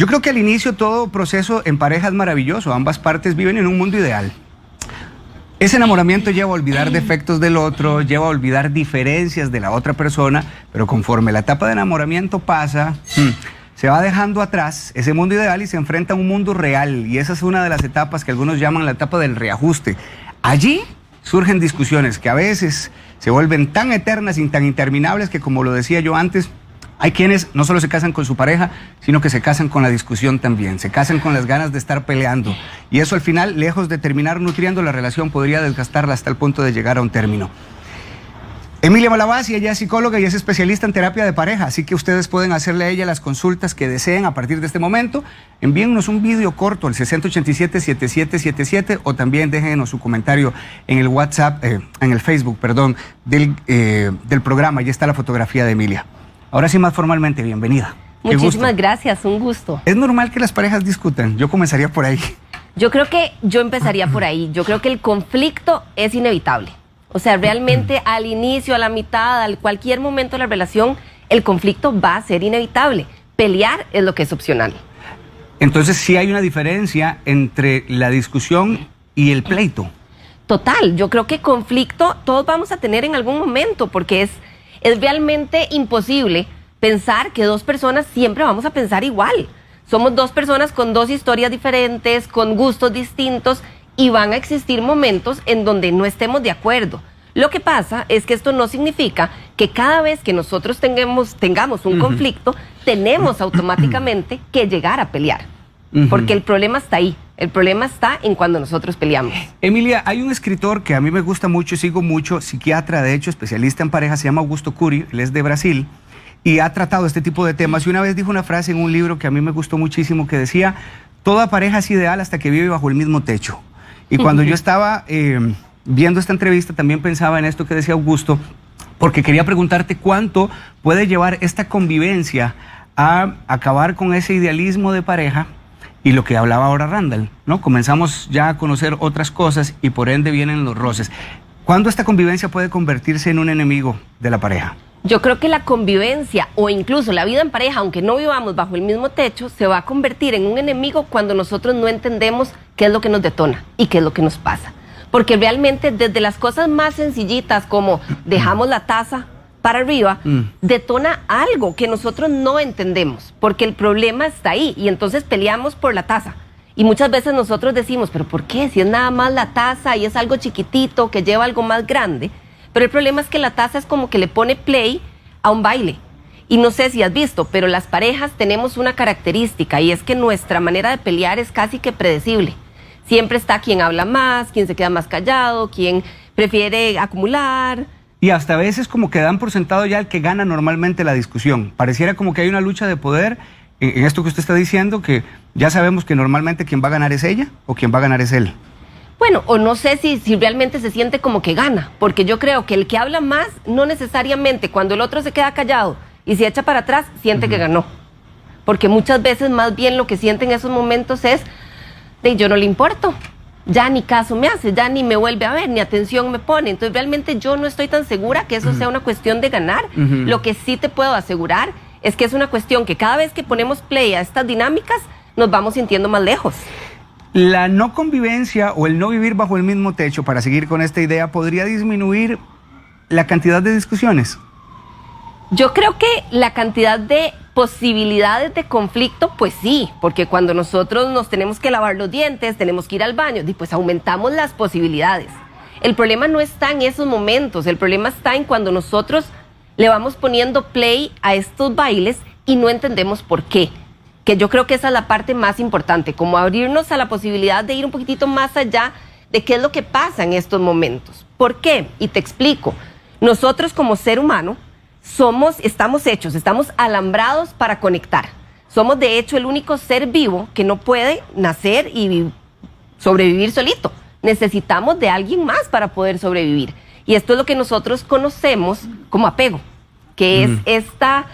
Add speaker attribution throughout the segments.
Speaker 1: Yo creo que al inicio todo proceso en pareja es maravilloso, ambas partes viven en un mundo ideal. Ese enamoramiento lleva a olvidar defectos del otro, lleva a olvidar diferencias de la otra persona, pero conforme la etapa de enamoramiento pasa, se va dejando atrás ese mundo ideal y se enfrenta a un mundo real, y esa es una de las etapas que algunos llaman la etapa del reajuste. Allí surgen discusiones que a veces se vuelven tan eternas y tan interminables que, como lo decía yo antes, hay quienes no solo se casan con su pareja, sino que se casan con la discusión también, se casan con las ganas de estar peleando. Y eso al final, lejos de terminar nutriendo la relación, podría desgastarla hasta el punto de llegar a un término. Emilia Malavasi, ella es psicóloga y es especialista en terapia de pareja, así que ustedes pueden hacerle a ella las consultas que deseen a partir de este momento. Envíennos un vídeo corto al 6087-7777 o también déjenos su comentario en el WhatsApp, en el Facebook, perdón, del programa. Allí está la fotografía de Emilia. Ahora sí, más formalmente, bienvenida.
Speaker 2: Muchísimas gracias, un gusto.
Speaker 1: ¿Es normal que las parejas discutan? Yo comenzaría por ahí.
Speaker 2: Yo creo que yo empezaría por ahí. Yo creo que el conflicto es inevitable. O sea, realmente al inicio, a la mitad, a cualquier momento de la relación, el conflicto va a ser inevitable. Pelear es lo que es opcional.
Speaker 1: Entonces sí hay una diferencia entre la discusión y el pleito.
Speaker 2: Total, yo creo que conflicto todos vamos a tener en algún momento, porque es realmente imposible pensar que dos personas siempre vamos a pensar igual. Somos dos personas con dos historias diferentes, con gustos distintos, y van a existir momentos en donde no estemos de acuerdo. Lo que pasa es que esto no significa que cada vez que nosotros tengamos un conflicto, tenemos automáticamente que llegar a pelear. Porque el problema está ahí. El problema está en cuando nosotros peleamos.
Speaker 1: Emilia, hay un escritor que a mí me gusta mucho, sigo mucho, psiquiatra, de hecho, especialista en pareja, se llama Augusto Cury, él es de Brasil, y ha tratado este tipo de temas. Y una vez dijo una frase en un libro que a mí me gustó muchísimo, que decía: toda pareja es ideal hasta que vive bajo el mismo techo. Y cuando yo estaba viendo esta entrevista, también pensaba en esto que decía Augusto, porque quería preguntarte cuánto puede llevar esta convivencia a acabar con ese idealismo de pareja. Y lo que hablaba ahora Randall, ¿no? Comenzamos ya a conocer otras cosas y por ende vienen los roces. ¿Cuándo esta convivencia puede convertirse en un enemigo de la pareja?
Speaker 2: Yo creo que la convivencia o incluso la vida en pareja, aunque no vivamos bajo el mismo techo, se va a convertir en un enemigo cuando nosotros no entendemos qué es lo que nos detona y qué es lo que nos pasa. Porque realmente desde las cosas más sencillitas como dejamos la taza para arriba, detona algo que nosotros no entendemos, porque el problema está ahí y entonces peleamos por la taza. Y muchas veces nosotros decimos, ¿pero por qué? Si es nada más la taza y es algo chiquitito que lleva algo más grande. Pero el problema es que la taza es como que le pone play a un baile. Y no sé si has visto, pero las parejas tenemos una característica y es que nuestra manera de pelear es casi que predecible. Siempre está quien habla más, quien se queda más callado, quien prefiere acumular.
Speaker 1: Y hasta a veces como que dan por sentado ya el que gana normalmente la discusión. Pareciera como que hay una lucha de poder en esto que usted está diciendo, que ya sabemos que normalmente quien va a ganar es ella o quien va a ganar es él.
Speaker 2: Bueno, o no sé si realmente se siente como que gana, porque yo creo que el que habla más, no necesariamente cuando el otro se queda callado y se echa para atrás, siente que ganó. Porque muchas veces más bien lo que siente en esos momentos es, de yo no le importo. Ya ni caso me hace, ya ni me vuelve a ver, ni atención me pone. Entonces realmente yo no estoy tan segura que eso sea una cuestión de ganar. Lo que sí te puedo asegurar es que es una cuestión que cada vez que ponemos play a estas dinámicas, nos vamos sintiendo más lejos.
Speaker 1: La no convivencia o el no vivir bajo el mismo techo, para seguir con esta idea, ¿podría disminuir la cantidad de discusiones?
Speaker 2: Yo creo que la cantidad de posibilidades de conflicto, pues sí, porque cuando nosotros nos tenemos que lavar los dientes, tenemos que ir al baño, pues aumentamos las posibilidades. El problema no está en esos momentos, el problema está en cuando nosotros le vamos poniendo play a estos bailes y no entendemos por qué. Que yo creo que esa es la parte más importante, como abrirnos a la posibilidad de ir un poquitito más allá de qué es lo que pasa en estos momentos. ¿Por qué? Y te explico. Nosotros como ser humano estamos alambrados para conectar. Somos de hecho el único ser vivo que no puede nacer y sobrevivir solito. Necesitamos de alguien más para poder sobrevivir. Y esto es lo que nosotros conocemos como apego, que es esta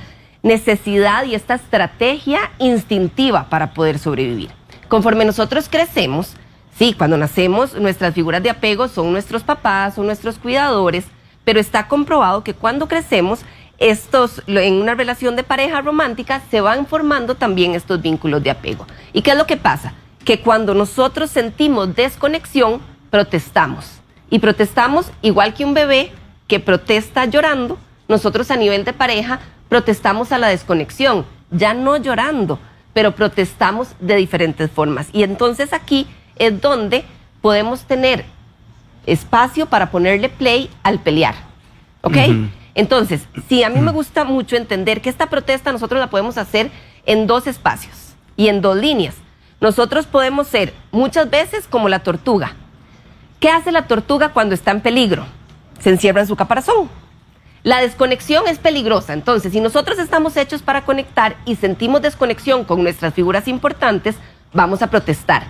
Speaker 2: necesidad y esta estrategia instintiva para poder sobrevivir. Conforme nosotros crecemos, sí, cuando nacemos, nuestras figuras de apego son nuestros papás, son nuestros cuidadores, pero está comprobado que cuando crecemos, en una relación de pareja romántica se van formando también estos vínculos de apego. ¿Y qué es lo que pasa? Que cuando nosotros sentimos desconexión, protestamos. Y protestamos igual que un bebé que protesta llorando, nosotros a nivel de pareja protestamos a la desconexión, ya no llorando, pero protestamos de diferentes formas. Y entonces aquí es donde podemos tener espacio para ponerle play al pelear, ¿ok? Entonces, sí, a mí me gusta mucho entender que esta protesta nosotros la podemos hacer en dos espacios y en dos líneas. Nosotros podemos ser muchas veces como la tortuga. ¿Qué hace la tortuga cuando está en peligro? Se encierra en su caparazón. La desconexión es peligrosa, entonces si nosotros estamos hechos para conectar y sentimos desconexión con nuestras figuras importantes, vamos a protestar.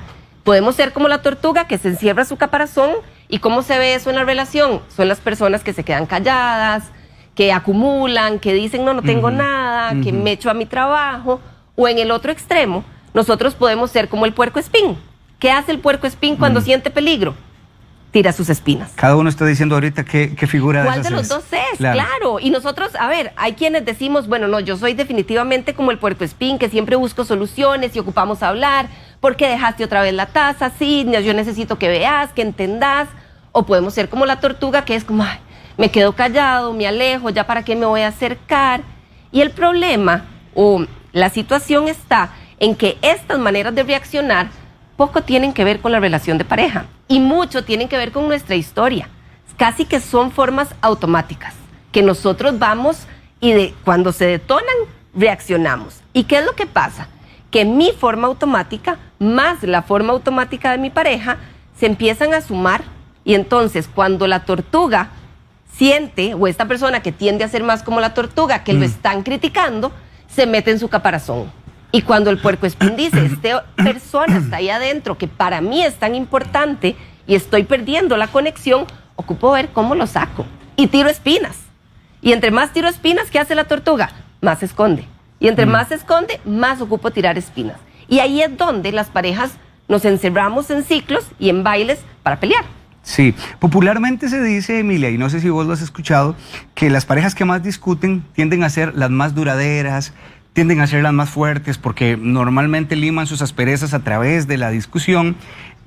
Speaker 2: Podemos ser como la tortuga que se encierra en su caparazón. ¿Y cómo se ve eso en la relación? Son las personas que se quedan calladas, que acumulan, que dicen no tengo nada, que me echo a mi trabajo. O en el otro extremo, nosotros podemos ser como el puercoespín. ¿Qué hace el puercoespín cuando siente peligro? Tira sus espinas.
Speaker 1: Cada uno está diciendo ahorita qué figura de esas
Speaker 2: ¿Cuál de los dos es? Claro. Y nosotros, a ver, hay quienes decimos, bueno, no, yo soy definitivamente como el puercoespín, que siempre busco soluciones y ocupamos hablar. ¿Por qué dejaste otra vez la taza? Sí, yo necesito que veas, que entendás. O podemos ser como la tortuga, que es como, ay, me quedo callado, me alejo, ya para qué me voy a acercar. Y el problema o la situación está en que estas maneras de reaccionar poco tienen que ver con la relación de pareja y mucho tienen que ver con nuestra historia. Casi que son formas automáticas que nosotros vamos y cuando se detonan, reaccionamos. ¿Y qué es lo que pasa? Que mi forma automática más la forma automática de mi pareja se empiezan a sumar y entonces cuando la tortuga siente, o esta persona que tiende a ser más como la tortuga, que lo están criticando, se mete en su caparazón. Y cuando el puercoespín dice, esta persona está ahí adentro, que para mí es tan importante y estoy perdiendo la conexión, ocupo ver cómo lo saco. Y tiro espinas. Y entre más tiro espinas, ¿qué hace la tortuga? Más se esconde. Y entre más se esconde, más ocupo tirar espinas. Y ahí es donde las parejas nos encerramos en ciclos y en bailes para pelear.
Speaker 1: Sí, popularmente se dice, Emilia, y no sé si vos lo has escuchado, que las parejas que más discuten tienden a ser las más duraderas, tienden a ser las más fuertes, porque normalmente liman sus asperezas a través de la discusión.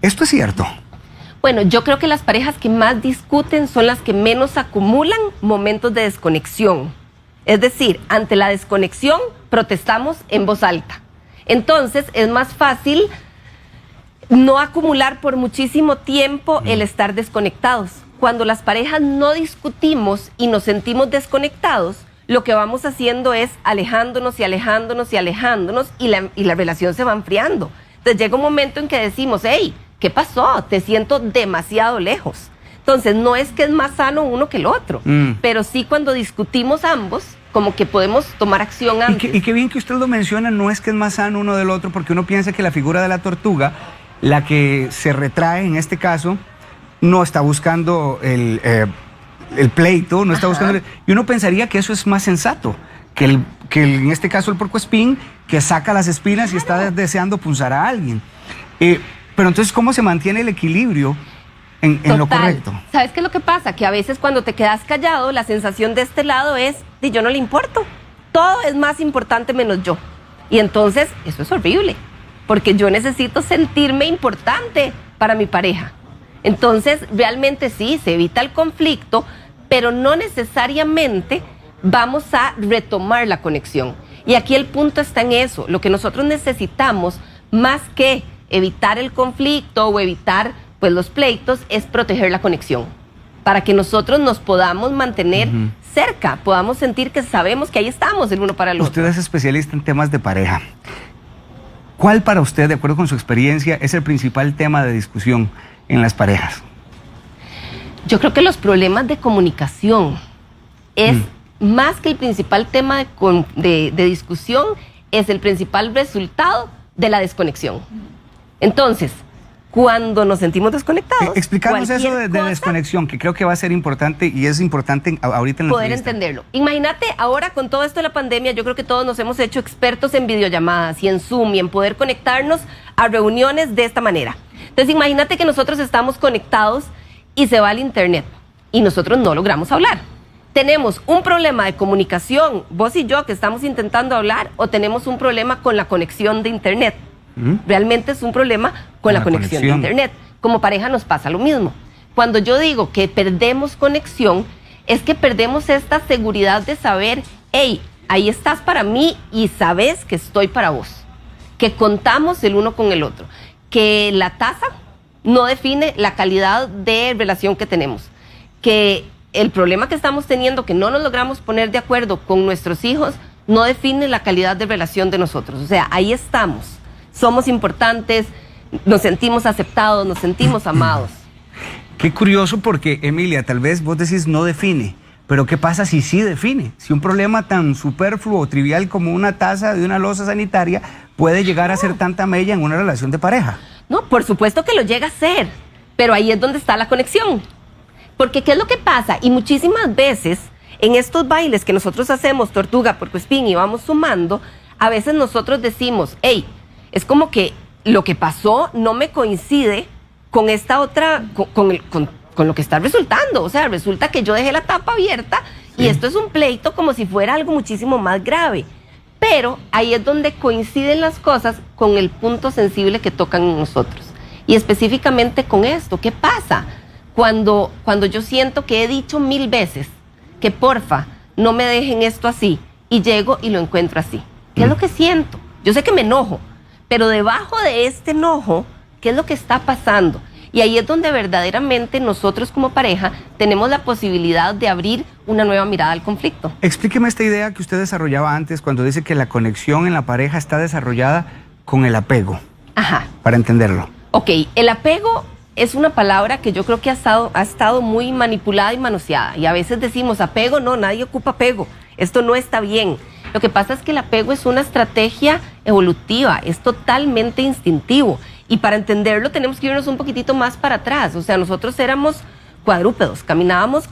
Speaker 1: ¿Esto es cierto?
Speaker 2: Bueno, yo creo que las parejas que más discuten son las que menos acumulan momentos de desconexión. Es decir, ante la desconexión protestamos en voz alta. Entonces es más fácil no acumular por muchísimo tiempo el estar desconectados. Cuando las parejas no discutimos y nos sentimos desconectados, lo que vamos haciendo es alejándonos y alejándonos y alejándonos y la relación se va enfriando. Entonces llega un momento en que decimos, hey, ¿qué pasó? Te siento demasiado lejos. Entonces no es que es más sano uno que el otro, pero sí cuando discutimos ambos, como que podemos tomar acción antes.
Speaker 1: Y qué bien que usted lo menciona, no es que es más sano uno del otro, porque uno piensa que la figura de la tortuga, la que se retrae en este caso, no está buscando el pleito, no está buscando... Y uno pensaría que eso es más sensato, que en este caso el puercoespín, que saca las espinas y está deseando punzar a alguien. Pero entonces, ¿cómo se mantiene el equilibrio en lo correcto?
Speaker 2: ¿Sabes qué es lo que pasa? Que a veces cuando te quedas callado, la sensación de este lado es, yo no le importo, todo es más importante menos yo. Y entonces, eso es horrible, porque yo necesito sentirme importante para mi pareja. Entonces, realmente sí, se evita el conflicto, pero no necesariamente vamos a retomar la conexión. Y aquí el punto está en eso. Lo que nosotros necesitamos, más que evitar el conflicto o evitar pues, los pleitos, es proteger la conexión. Para que nosotros nos podamos mantener cerca, podamos sentir que sabemos que ahí estamos el uno para el otro.
Speaker 1: Usted es especialista en temas de pareja. ¿Cuál para usted, de acuerdo con su experiencia, es el principal tema de discusión en las parejas?
Speaker 2: Yo creo que los problemas de comunicación es más que el principal tema de discusión, es el principal resultado de la desconexión. Entonces, cuando nos sentimos desconectados...
Speaker 1: Explicarnos eso de desconexión, que creo que va a ser importante y es importante ahorita en la
Speaker 2: poder entenderlo. Imagínate, ahora con todo esto de la pandemia, yo creo que todos nos hemos hecho expertos en videollamadas y en Zoom y en poder conectarnos a reuniones de esta manera. Entonces, imagínate que nosotros estamos conectados y se va al internet y nosotros no logramos hablar. ¿Tenemos un problema de comunicación, vos y yo, que estamos intentando hablar, o tenemos un problema con la conexión de Internet? Realmente es un problema con la conexión de Internet. Como pareja nos pasa lo mismo. Cuando yo digo que perdemos conexión, es que perdemos esta seguridad de saber, hey, ahí estás para mí y sabes que estoy para vos. Que contamos el uno con el otro. Que la tasa no define la calidad de relación que tenemos. Que el problema que estamos teniendo, que no nos logramos poner de acuerdo con nuestros hijos, no define la calidad de relación de nosotros. O sea, ahí estamos. Somos importantes, nos sentimos aceptados, nos sentimos amados.
Speaker 1: Qué curioso porque, Emilia, tal vez vos decís no define, pero ¿qué pasa si sí define? Si un problema tan superfluo o trivial como una taza de una loza sanitaria puede llegar a ser tanta mella en una relación de pareja.
Speaker 2: No, por supuesto que lo llega a ser, pero ahí es donde está la conexión. Porque ¿qué es lo que pasa? Y muchísimas veces en estos bailes que nosotros hacemos, Tortuga, Puercoespín, y vamos sumando, a veces nosotros decimos, hey, es como que lo que pasó no me coincide con esta otra, con lo que está resultando. O sea, resulta que yo dejé la tapa abierta y esto es un pleito como si fuera algo muchísimo más grave. Pero ahí es donde coinciden las cosas con el punto sensible que tocan en nosotros. Y específicamente con esto, ¿qué pasa? Cuando yo siento que he dicho 1000 veces que porfa, no me dejen esto así, y llego y lo encuentro así. ¿Qué es lo que siento? Yo sé que me enojo, pero debajo de este enojo, ¿qué es lo que está pasando? Y ahí es donde verdaderamente nosotros como pareja tenemos la posibilidad de abrir una nueva mirada al conflicto.
Speaker 1: Explíqueme esta idea que usted desarrollaba antes cuando dice que la conexión en la pareja está desarrollada con el apego.
Speaker 2: Ajá.
Speaker 1: Para entenderlo.
Speaker 2: Ok, el apego es una palabra que yo creo que ha estado muy manipulada y manoseada. Y a veces decimos, apego, no, nadie ocupa apego. Esto no está bien. Lo que pasa es que el apego es una estrategia evolutiva, es totalmente instintivo. Y para entenderlo tenemos que irnos un poquitito más para atrás. O sea, nosotros éramos cuadrúpedos, caminábamos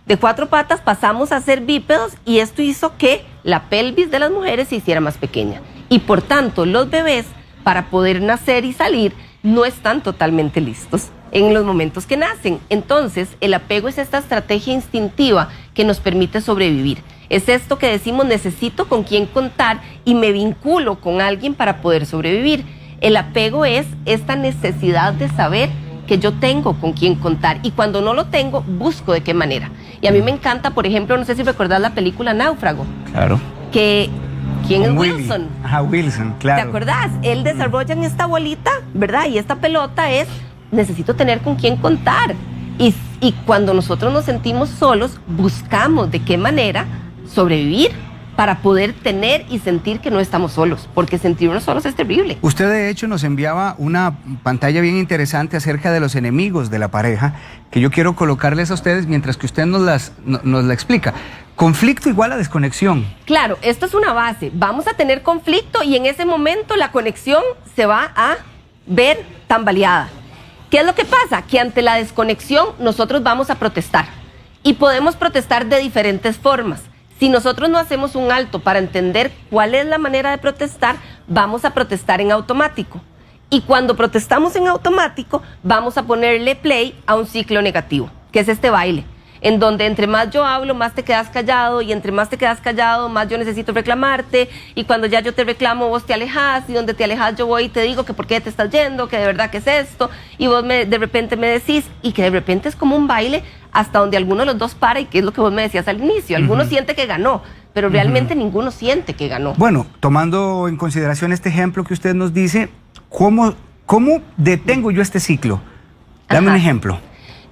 Speaker 2: de cuatro patas, pasamos a ser bípedos y esto hizo que la pelvis de las mujeres se hiciera más pequeña. Y por tanto, los bebés, para poder nacer y salir, no están totalmente listos en los momentos que nacen. Entonces, el apego es esta estrategia instintiva que nos permite sobrevivir. Es esto que decimos, necesito con quién contar y me vinculo con alguien para poder sobrevivir. El apego es esta necesidad de saber que yo tengo con quién contar y cuando no lo tengo, busco de qué manera. Y a mí me encanta, por ejemplo, no sé si recordás la película Náufrago.
Speaker 1: Claro.
Speaker 2: ¿Quién es Wilson?
Speaker 1: Ajá, Wilson, claro.
Speaker 2: ¿Te acordás? Él desarrolla esta bolita, ¿verdad? Y esta pelota es, necesito tener con quién contar. Y cuando nosotros nos sentimos solos, buscamos de qué manera sobrevivir para poder tener y sentir que no estamos solos, porque sentirnos solos es terrible.
Speaker 1: Usted de hecho nos enviaba una pantalla bien interesante acerca de los enemigos de la pareja, que yo quiero colocarles a ustedes mientras que usted nos la explica. Conflicto igual a desconexión.
Speaker 2: Claro, esto es una base. Vamos a tener conflicto y en ese momento la conexión se va a ver tambaleada. ¿Qué es lo que pasa? Que ante la desconexión nosotros vamos a protestar y podemos protestar de diferentes formas. Si nosotros no hacemos un alto para entender cuál es la manera de protestar, vamos a protestar en automático. Y cuando protestamos en automático, vamos a ponerle play a un ciclo negativo, que es este baile, en donde entre más yo hablo, más te quedas callado, y entre más te quedas callado, más yo necesito reclamarte, y cuando ya yo te reclamo, vos te alejas, y donde te alejas yo voy y te digo que por qué te estás yendo, que de verdad que es esto, y vos de repente me decís, y que de repente es como un baile hasta donde alguno de los dos para, y que es lo que vos me decías al inicio, alguno siente que ganó, pero realmente ninguno siente que ganó. Bueno,
Speaker 1: tomando en consideración este ejemplo que usted nos dice, ¿cómo detengo yo este ciclo? Dame un ejemplo.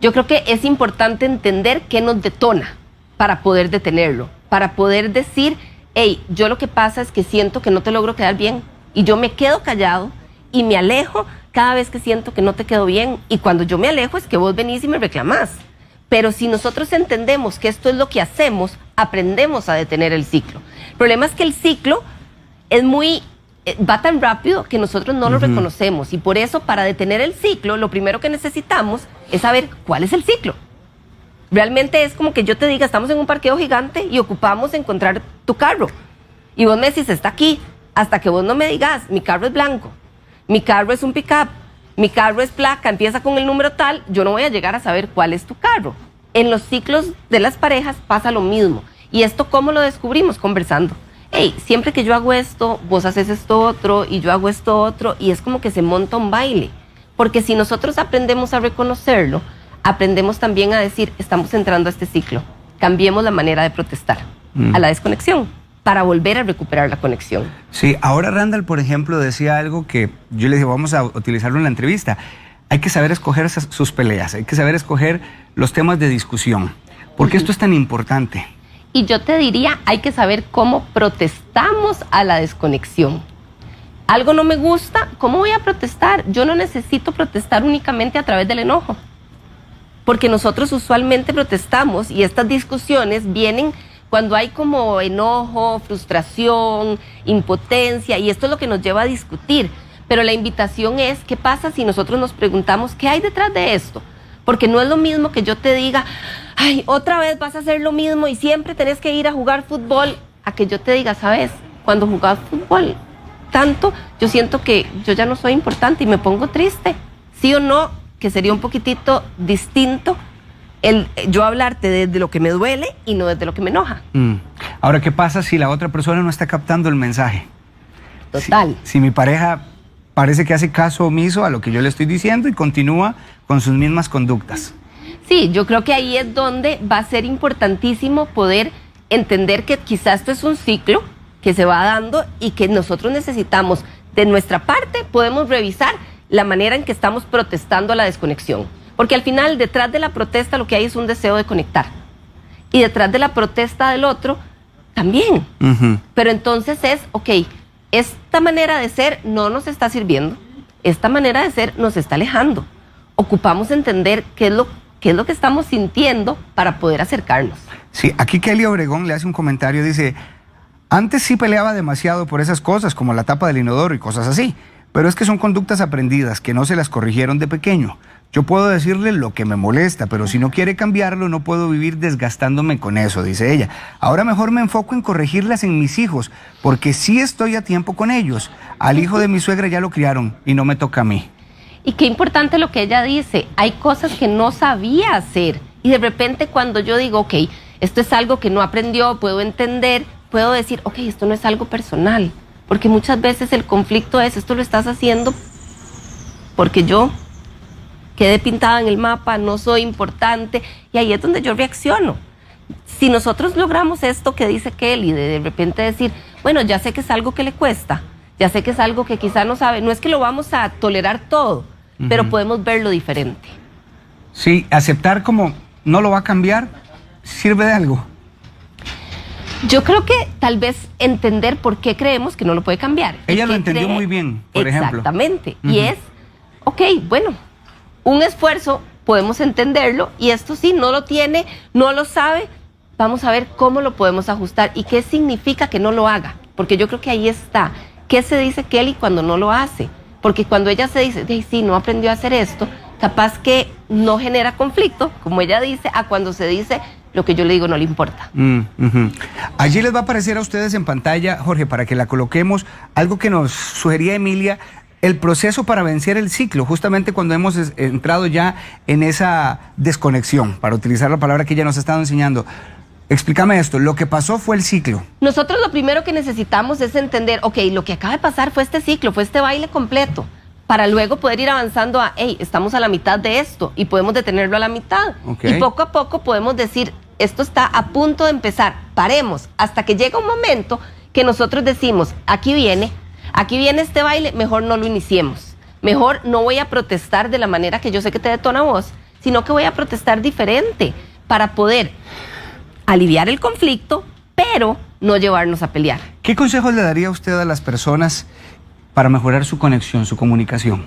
Speaker 2: Yo creo que es importante entender qué nos detona para poder detenerlo, para poder decir, hey, yo lo que pasa es que siento que no te logro quedar bien y yo me quedo callado y me alejo cada vez que siento que no te quedo bien y cuando yo me alejo es que vos venís y me reclamás. Pero si nosotros entendemos que esto es lo que hacemos, aprendemos a detener el ciclo. El problema es que el ciclo va tan rápido que nosotros no lo reconocemos y por eso para detener el ciclo lo primero que necesitamos es saber cuál es el ciclo. Realmente es como que yo te diga, estamos en un parqueo gigante y ocupamos encontrar tu carro y vos me decís, está aquí, hasta que vos no me digas, mi carro es blanco, mi carro es un pick-up, mi carro es placa, empieza con el número tal, yo no voy a llegar a saber cuál es tu carro. En los ciclos de las parejas pasa lo mismo. ¿Y esto cómo lo descubrimos? Conversando. Hey, siempre que yo hago esto, vos haces esto otro y yo hago esto otro, y es como que se monta un baile. Porque si nosotros aprendemos a reconocerlo, aprendemos también a decir, estamos entrando a este ciclo, cambiemos la manera de protestar a la desconexión para volver a recuperar la conexión.
Speaker 1: Sí, ahora Randall, por ejemplo, decía algo que yo le dije, vamos a utilizarlo en la entrevista. Hay que saber escoger sus peleas, hay que saber escoger los temas de discusión. ¿Por qué esto es tan importante?
Speaker 2: Y yo te diría, hay que saber cómo protestamos a la desconexión. Algo no me gusta, ¿cómo voy a protestar? Yo no necesito protestar únicamente a través del enojo. Porque nosotros usualmente protestamos y estas discusiones vienen cuando hay como enojo, frustración, impotencia, y esto es lo que nos lleva a discutir. Pero la invitación es, ¿qué pasa si nosotros nos preguntamos qué hay detrás de esto? Porque no es lo mismo que yo te diga, ay, otra vez vas a hacer lo mismo y siempre tenés que ir a jugar fútbol, a que yo te diga, ¿sabes? Cuando jugás fútbol tanto, yo siento que yo ya no soy importante y me pongo triste. ¿Sí o no? Que sería un poquitito distinto el yo hablarte desde lo que me duele y no desde lo que me enoja.
Speaker 1: Ahora, ¿qué pasa si la otra persona no está captando el mensaje?
Speaker 2: Total.
Speaker 1: Si mi pareja parece que hace caso omiso a lo que yo le estoy diciendo y continúa con sus mismas conductas.
Speaker 2: Sí, yo creo que ahí es donde va a ser importantísimo poder entender que quizás esto es un ciclo que se va dando y que nosotros necesitamos, de nuestra parte, podemos revisar la manera en que estamos protestando a la desconexión. Porque al final, detrás de la protesta, lo que hay es un deseo de conectar. Y detrás de la protesta del otro, también. Pero entonces es, ok, esta manera de ser no nos está sirviendo, esta manera de ser nos está alejando. Ocupamos entender qué es lo que estamos sintiendo para poder acercarnos.
Speaker 1: Sí, aquí Kelly Obregón le hace un comentario, dice, antes sí peleaba demasiado por esas cosas, como la tapa del inodoro y cosas así, pero es que son conductas aprendidas que no se las corrigieron de pequeño. Yo puedo decirle lo que me molesta, pero si no quiere cambiarlo, no puedo vivir desgastándome con eso, dice ella. Ahora mejor me enfoco en corregirlas en mis hijos, porque sí estoy a tiempo con ellos. Al hijo de mi suegra ya lo criaron y no me toca a mí.
Speaker 2: Y qué importante lo que ella dice, hay cosas que no sabía hacer. Y de repente cuando yo digo, ok, esto es algo que no aprendió, puedo entender, puedo decir, ok, esto no es algo personal. Porque muchas veces el conflicto es, esto lo estás haciendo porque yo quedé pintada en el mapa, no soy importante, y ahí es donde yo reacciono. Si nosotros logramos esto que dice Kelly, de repente decir, bueno, ya sé que es algo que le cuesta, ya sé que es algo que quizá no sabe, no es que lo vamos a tolerar todo, pero podemos verlo diferente.
Speaker 1: Sí, aceptar como no lo va a cambiar, ¿sirve de algo?
Speaker 2: Yo creo que tal vez entender por qué creemos que no lo puede cambiar.
Speaker 1: Ella lo entendió muy bien, por ejemplo.
Speaker 2: Exactamente, y es, ok, bueno, un esfuerzo, podemos entenderlo, y esto sí, no lo tiene, no lo sabe, vamos a ver cómo lo podemos ajustar y qué significa que no lo haga, porque yo creo que ahí está. ¿Qué se dice Kelly cuando no lo hace? Porque cuando ella se dice, sí, no aprendió a hacer esto, capaz que no genera conflicto, como ella dice, a cuando se dice, lo que yo le digo no le importa.
Speaker 1: Allí les va a aparecer a ustedes en pantalla, Jorge, para que la coloquemos, algo que nos sugería Emilia, el proceso para vencer el ciclo, justamente cuando hemos entrado ya en esa desconexión, para utilizar la palabra que ella nos ha estado enseñando. Explícame esto, lo que pasó fue el ciclo.
Speaker 2: Nosotros lo primero que necesitamos es entender, ok, lo que acaba de pasar fue este ciclo, fue este baile completo, para luego poder ir avanzando a, hey, estamos a la mitad de esto y podemos detenerlo a la mitad. Y poco a poco podemos decir, esto está a punto de empezar, paremos, hasta que llega un momento que nosotros decimos, aquí viene este baile, mejor no lo iniciemos. Mejor no voy a protestar de la manera que yo sé que te detona a vos, sino que voy a protestar diferente para poder aliviar el conflicto, pero no llevarnos a pelear.
Speaker 1: ¿Qué consejos le daría usted a las personas para mejorar su conexión, su comunicación?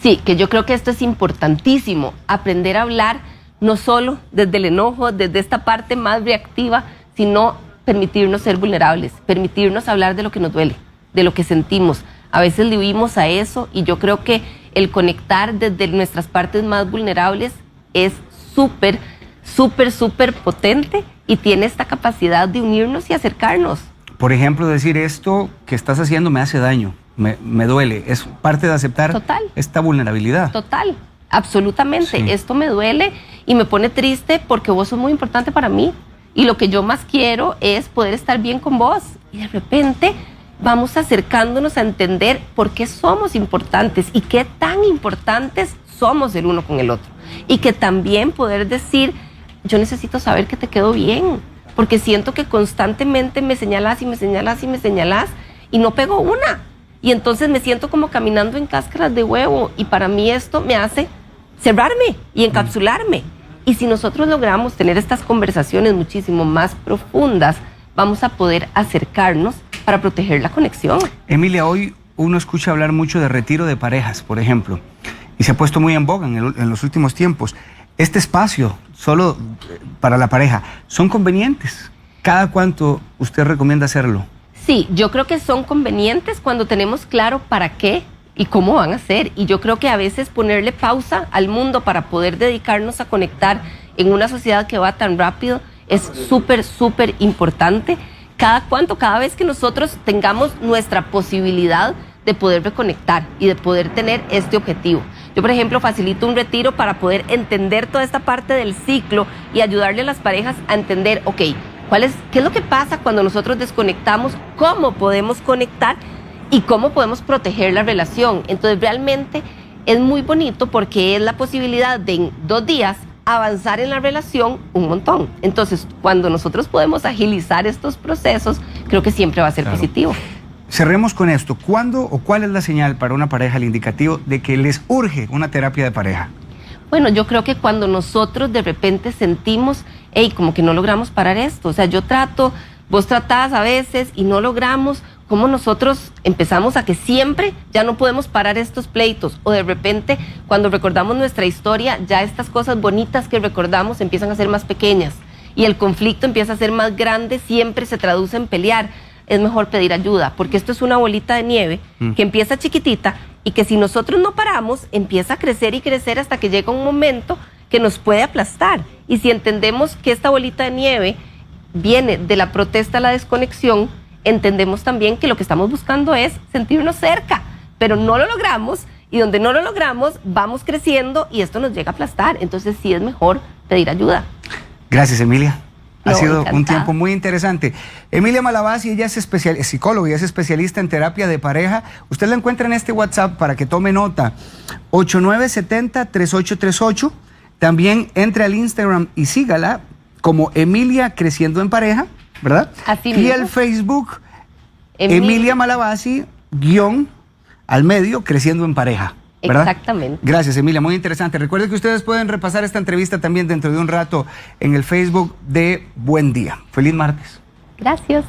Speaker 2: Sí, que yo creo que esto es importantísimo, aprender a hablar no solo desde el enojo, desde esta parte más reactiva, sino permitirnos ser vulnerables, permitirnos hablar de lo que nos duele, de lo que sentimos. A veces le huimos a eso y yo creo que el conectar desde nuestras partes más vulnerables es súper potente y tiene esta capacidad de unirnos y acercarnos.
Speaker 1: Por ejemplo, decir esto que estás haciendo me hace daño, me duele, es parte de aceptar esta vulnerabilidad.
Speaker 2: Total. absolutamente.
Speaker 1: Sí.
Speaker 2: Esto me duele y me pone triste porque vos sos muy importante para mí. Y lo que yo más quiero es poder estar bien con vos. Y de repente vamos acercándonos a entender por qué somos importantes y qué tan importantes somos el uno con el otro. Y que también poder decir, yo necesito saber que te quedó bien, porque siento que constantemente me señalas y me señalas y me señalas y no pego una. Y entonces me siento como caminando en cáscaras de huevo y para mí esto me hace cerrarme y encapsularme. Y si nosotros logramos tener estas conversaciones muchísimo más profundas, vamos a poder acercarnos para proteger la conexión.
Speaker 1: Emilia, hoy uno escucha hablar mucho de retiro de parejas, por ejemplo, y se ha puesto muy en boga en los últimos tiempos. Este espacio, solo para la pareja, ¿son convenientes? ¿Cada cuánto usted recomienda hacerlo?
Speaker 2: Sí, yo creo que son convenientes cuando tenemos claro para qué y cómo van a ser. Y yo creo que a veces ponerle pausa al mundo para poder dedicarnos a conectar en una sociedad que va tan rápido es súper, súper importante. Cada vez que nosotros tengamos nuestra posibilidad de poder reconectar y de poder tener este objetivo. Yo, por ejemplo, facilito un retiro para poder entender toda esta parte del ciclo y ayudarle a las parejas a entender, ok, ¿qué es lo que pasa cuando nosotros desconectamos? ¿Cómo podemos conectar? Y cómo podemos proteger la relación. Entonces realmente es muy bonito porque es la posibilidad de en 2 días avanzar en la relación un montón. Entonces cuando nosotros podemos agilizar estos procesos, creo que siempre va a ser positivo.
Speaker 1: Cerremos con esto. ¿Cuándo o cuál es la señal para una pareja, el indicativo de que les urge una terapia de pareja?
Speaker 2: Bueno, yo creo que cuando nosotros de repente sentimos, hey, como que no logramos parar esto. O sea, yo trato, vos tratás a veces y no logramos. Cómo nosotros empezamos a que siempre ya no podemos parar estos pleitos, o de repente cuando recordamos nuestra historia ya estas cosas bonitas que recordamos empiezan a ser más pequeñas y el conflicto empieza a ser más grande, siempre se traduce en pelear. Es mejor pedir ayuda porque esto es una bolita de nieve que empieza chiquitita y que si nosotros no paramos empieza a crecer y crecer hasta que llega un momento que nos puede aplastar. Y si entendemos que esta bolita de nieve viene de la protesta a la desconexión, entendemos también que lo que estamos buscando es sentirnos cerca, pero no lo logramos y donde no lo logramos vamos creciendo y esto nos llega a aplastar. Entonces sí es mejor pedir ayuda.
Speaker 1: Gracias, Emilia. Ha sido
Speaker 2: encantada.
Speaker 1: un tiempo muy interesante. Emilia Malavasi, ella es psicóloga y es especialista en terapia de pareja. Usted la encuentra en este WhatsApp para que tome nota. 8970-3838. También entre al Instagram y sígala como Emilia Creciendo en Pareja, ¿verdad?
Speaker 2: Así
Speaker 1: y
Speaker 2: mismo.
Speaker 1: el Facebook, Emilia Malavasi, _ Creciendo en Pareja, ¿verdad?
Speaker 2: Exactamente.
Speaker 1: Gracias, Emilia, muy interesante. Recuerden que ustedes pueden repasar esta entrevista también dentro de un rato en el Facebook de Buen Día. Feliz martes.
Speaker 2: Gracias.